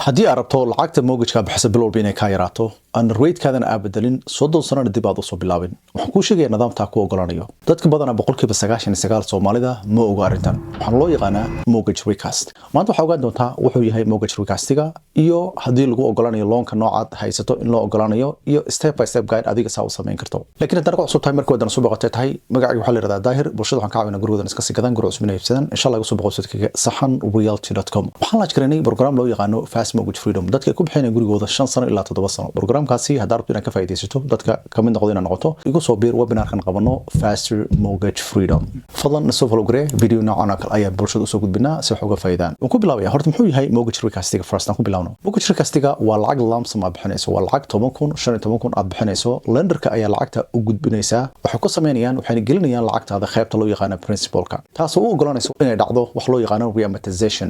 haddii aad rabto lacagta mortgage-ka bixisa bilowba inay ka yaraato aan rate-kaadana aad bedelin 30 sanana dib aad u soo bilaabin waxaan kuu sheegayaa nidaamta ku ogolaanayo dadka badanaa 99% Soomaalida ma oga arrintan waxaan loo yaqaanaa mortgage recast maanta waxaa ogaan doontaa wuxuu yahay mortgage recastiga iyo haddii lagu ogolaanayo loonka noocaad haysato in loo ogolaanayo iyo step by step guide adiga saa u samayn karto laakiin haddana ku cusub tahay markii wadana soo boqotay tahay magacayga waxaa la yiraahdaa daahir bulshada waxaan ka caawinaa gurigoodan iska sii gadaan guri cusub inay iibsadaan insha Allah igu soo boqo sadkaga sahanrealty.com waxaan la jirnay program loo yaqaano fast mortgage freedom dadka ku bixinaya gurigooda 5 sano ilaa 7 sano programkaasi haddii rabto inaad ka faa'iideysato dadka kamid noqdo inaad noqoto igu soo biir webinarkan qabano faster mortgage freedom fadlan soo follow garee video noocan kale ayaa bulshada u soo gudbinaa si wax uga faa'iidaan waxaan ku bilaabaya horta muxuu yahay mortgage recastiga first aan ku bilaawno mortgage recastiga waa lacag lump sum aad bixinayso waa lacag 10,000 aad bixinayso lenderka ayaa lacagta u gudbinaysa waxay ku sameynayaan waxay gelinayaan lacagtaada qaybta loo yaqaan principalka taas oo u ogolanayso inay dhacdo wax loo yaqaan reamortization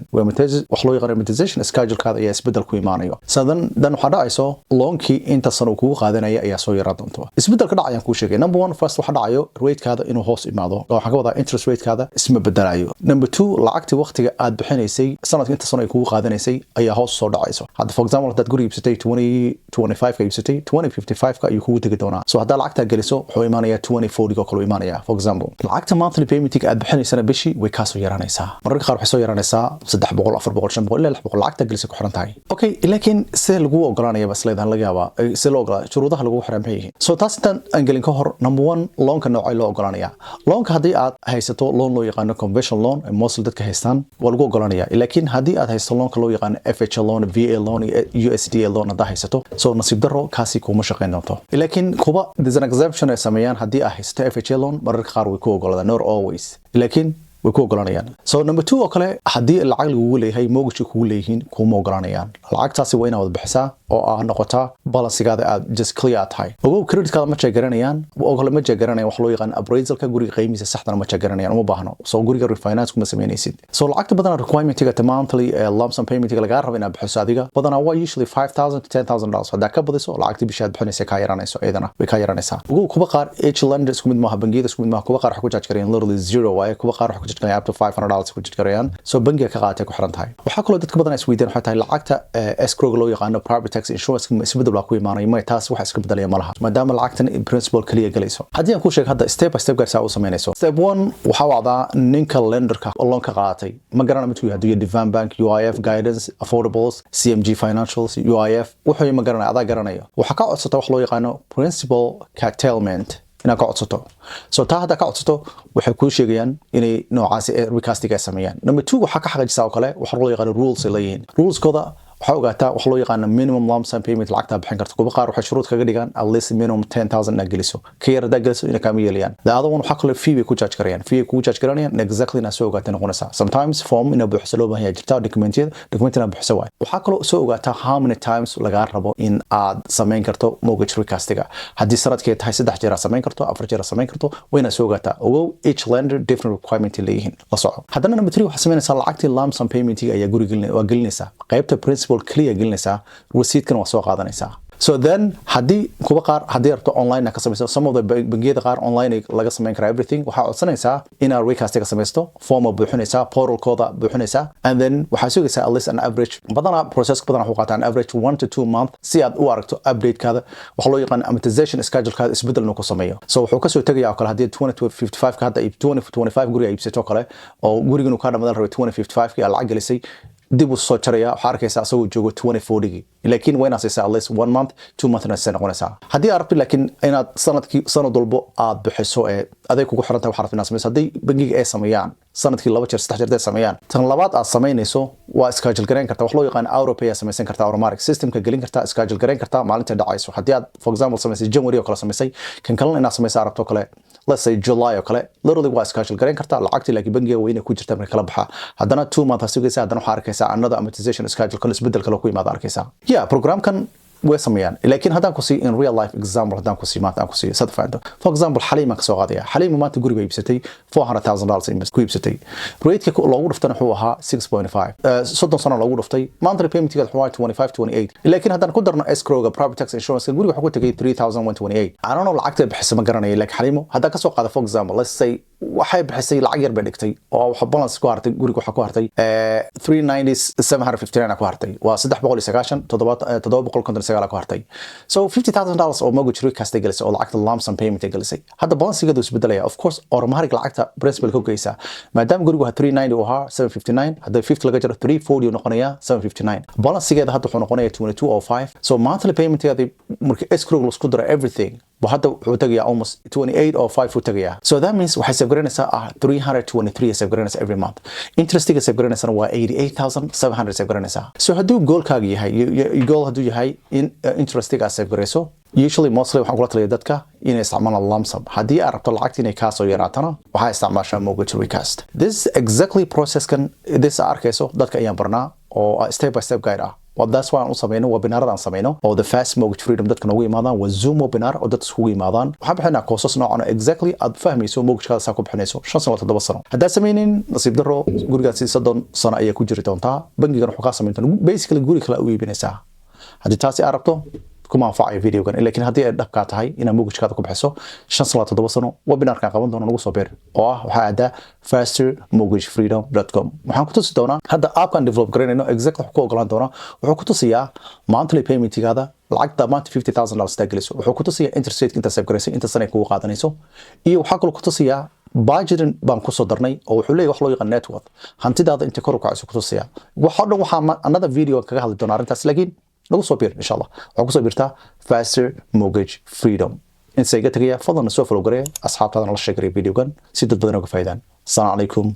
wax loo yaqaan reamortization schedule-kaada ayaa isbedel ku imaanayo sadan waxa dhacayso loonkii inta sano kugu qaadanaya ayaa soo yaraa doonto isbedelka dhacayaan ku sheegay number 1 first waxa dhacayo rate-kaada inuu hoos imaado waxa ka wadaa interest rate-kaada isma bedelayo number 2 lacagtii waqtiga aad bixinaysay sanadka inta sano ay kugu qaadanaysay ayaa hoos soo dhacayso hadda for example haddaad guri iibsatay 2025 ka iibsatay 2055 ka ayuu kugu tagi doonaa so haddaa lacagta geliso wuxuu imaanayaa 2040 oo kale u imaanayaa for example lacagta monthly payment aad bixinaysana bishii way ka soo yaraanaysaa mararka qaar waxay soo yaraanaysaa 300 400 500 ilaa 600 lacagta gelisay ku xiran tahay okay laakiin see lagu ogolaanaya bas leedahay laga yaabaa see loo ogolaa shuruudaha lagu xiran maxay yihiin so taas intaan aan gelin ka hor number 1 loonka noocay loo ogolaanaya loonka haddii aad haysato loan loo yaqaano conventional loan ee most dadka haystaan waa lagu ogolaanaya laakiin haddii aad haysato loonka loo yaqaano FHA loan VA loan iyo USDA loan aad haysato so nasiib daro kaasi kuma shaqeyn doonto laakiin kuba there's an exemption ay sameeyaan haddii aad haysato FHA loan mararka qaar way ku ogolaadaan not always laakiin way ku ogolaanayaan so number 2 oo kale haddii lacag lagu leeyahay mortgage kugu leeyihiin kuma ogolaanayaan lacagtaasi waa inaad bixisaa oo ah noqota balansigaada aad just clear tahay ogow credit-kaada ma jeegaranayaan oo kale ma jeegaranayaan wax loo yaqaan appraisalka guriga qiimihiisa saxdan ma jeegaranayaan uma baahno so guriga refinance kuma sameynaysid so lacagta badan requirement-ga monthly lump sum payment-ga laga rabo inaad bixiso adiga badanaa waa usually $5,000 to $10,000 hadaa ka badiso lacagtii bishaad bixinaysa ka yaranayso eedana way ka yaranaysaa ogow kuba qaar each lender isku mid maaha bangiyada isku mid maaha kuba qaar wax ku charge karayaan literally zero waaye kuba qaar wax ku charge karayaan up to $500 ku charge karayaan so bangiga ka qaatay ku xiran tahay waxaa kaloo dadka badan isweydiin waxay tahay lacagta escrow loo yaqaano property tax insurance isbedel waa ku imaanay ma taas wax iska bedelaya malaha maadaama lacagtan principal kaliya galayso haddii aan ku sheeg hadda step by step gaarsa u sameynayso step 1 waxa wacdaa ninka lenderka loan ka qaatay ma garana mid ku yahay Divan Bank UIF guidance affordables CMG financials UIF wuxuu ma garana adaa garanayo waxa ka codsata wax loo yaqaano principal curtailment inaad ka codsato so taa hadda ka codsato waxay kuu sheegayaan inay noocaasi recastiga sameeyaan number 2 waxa ka xaqiijisaa oo kale waxa loo yaqaan rules ay leeyihiin rules-kooda waxa ogaataa wax loo yaqaan minimum lump sum payment lacagta bixin karto kuba qaar waxay shuruud kaga dhigaan at least minimum 10,000 na geliso ka yar hadaa geliso ina kama yeelayaan the other one waxa kale fee bay ku charge karayaan fee ku charge karayaan exactly na soo ogaata noqonaysa sometimes form ina buuxso loo baahan yahay jirta documentna buuxso waay waxa kale soo ogaata how many times laga rabo in aad sameyn karto mortgage recastiga haddii sanadkii tahay 3 jeer sameyn karto 4 jeer sameyn karto wayna soo ogaata ogow each lender different requirement leeyihiin la soco haddana number 3 waxa sameynaysa lacagtii lump sum payment ayaa guriga waa gelinaysa qaybta principal clear gelinaysa receipt-kan waa soo qaadanaysa so then haddii kuba qaar haddii rabto online ka samayso some of the bangiyada qaar online laga sameyn karaa everything waxaa codsanaysaa inaad recast ka samaysto form buuxinaysaa portal-kooda buuxinaysaa and then waxaa sugaysaa at least an average badanaa process badanaa waxuu qaataa an average 1 to 2 month si aad u aragto update-kaada waxa loo yaqaan amortization schedule-kaada isbedel inuu ku sameeyo so wuxuu kasoo tegayaa oo kale haddii 2055 ka hadda 2025 guriga iibsato kale oo gurigan uu ka dhamadan rabay 2055 ka lacag gelisay dib u soo jaraya waxa arkaysaa asagoo joogo 2040 laakiin wayna saysaa at least 1 month 2 months na noqonaysaa haddii aad rabto laakiin inaad sanad walbo aad bixiso ee adeeg kugu xiran tahay waxa rabtaa inaad samayso haddii bangiga ay sameeyaan sanadkii 2 jeer 3 jeer ay sameeyaan tan labaad aad sameynayso waa schedule gareyn kartaa wax loo yaqaan Europay aad samaysan kartaa automatic system-ka gelin kartaa schedule gareyn kartaa maalinta dhacayso haddii aad for example samaysay January oo kale samaysay kan kalena inaad samaysaa rabto kale let's say July oo kale literally waa schedule gareyn kartaa lacagtii laakiin bangiga waa inay ku jirtaa marka kala baxa haddana 2 months sugaysaa haddana waxa arkaysaa another amortization schedule kale isbedel kale ku imaada arkaysaa programkan وسميان لكن هذا كوسي in real life example هذا كوسي ما هذا كوسي صدق عنده for example حليمة كسوق هذه حليمة ما تقولي بيبستي $400,000 إنبس كويبستي ريت كل لو رفتنا حوها 6.5 صدق صنع لو رفتي ما أنتري payment تيجي حوالي 25-28 لكن هذا قدرنا escrow property tax insurance يقولي حقول تجي 3,128 أنا العقد بحس ما قرني لك حليمة هذا كسوق هذا for example let's say waxay bixisay lacag yar bay dhigtay oo waxa balance ku hartay guriga waxa ku hartay 390,759 ku hartay waa 397,759 ku hartay so $50,000 oo mortgage recast galisay oo lacagta lump sum payment galisay hadda balancegeedu isbedelaya of course automatic lacagta principal ku geysa maadaama gurigu 390 oo ahaa 759 hadda 50 laga jaro 340 noqonaya 759 balancegeeda hadda wuxuu noqonaya 2205 so monthly paymentgeeda markii escrow la isku daro everything وهذا وتجي almost 28 or 5 وتجي so that means وحي سيفجرينسا 323 سيفجرينسا every month interest تيجي سيفجرينسا هو 88,700 سيفجرينسا so هدو goal كاجي هاي goal هدو هاي interest تيجي سيفجريسو usually mostly waxaan kula taliyaa dadka inay isticmaalaan lump sum haddii aad rabto lacagta inay kaa soo yaraatana waxaa isticmaashaa mortgage recast this is exactly processkan this arkayso dadka ayaan barnaa oo step by step guide ah well that's why aan u sameeyno webinarada aan sameeyno oo the fast mortgage freedom dadka noogu imaadaan waa zoom webinar oo dadka iskugu imaadaan waxaan bixinaa courses noocan oo exactly aad fahmayso mortgagekaada saa ku bixinayso 5 sano 7 sano haddaad samaynin nasiib daro gurigaad si 30 sano ayaa ku jiri doontaa bangigan wuxuu kaa samayn doonaa basically guri kale u iibinaysaa haddii taasi aad rabto kuma anfacayo videogan laakiin haddii ay dhabka tahay inaad mortgagekaada ku bixiso 5 sano 7 sano webinarkan qaban doono nagu soo beer oo ah waxaa aadaa fastermortgagefreedom.com waxaan ku tusi doonaa hadda app-kan develop garanayno exactly ku ogolaan doona wuxuu ku tusiyaa monthly payment-gaada lacagta maanta $50,000 taageliso wuxuu ku tusiyaa interest rate inta save garayso inta sano kugu qaadanayso iyo waxaa kaloo ku tusiyaa budgeting baan ku soo darnay oo wuxuu leeyahay wax loo yaqaan net worth hantidaada inta kor u kacayso ku tusiyaa waxa dhan waxaa another video kaga hadli doona arrintaas laakiin lagu soo biir insha Allah waxaa ku soo biirtaa faster mortgage freedom inta iga tagaya fadlan soo follow gareeya asxaabtaadana la sheegay videogan si dad badan uga faa'iidaan assalamu alaykum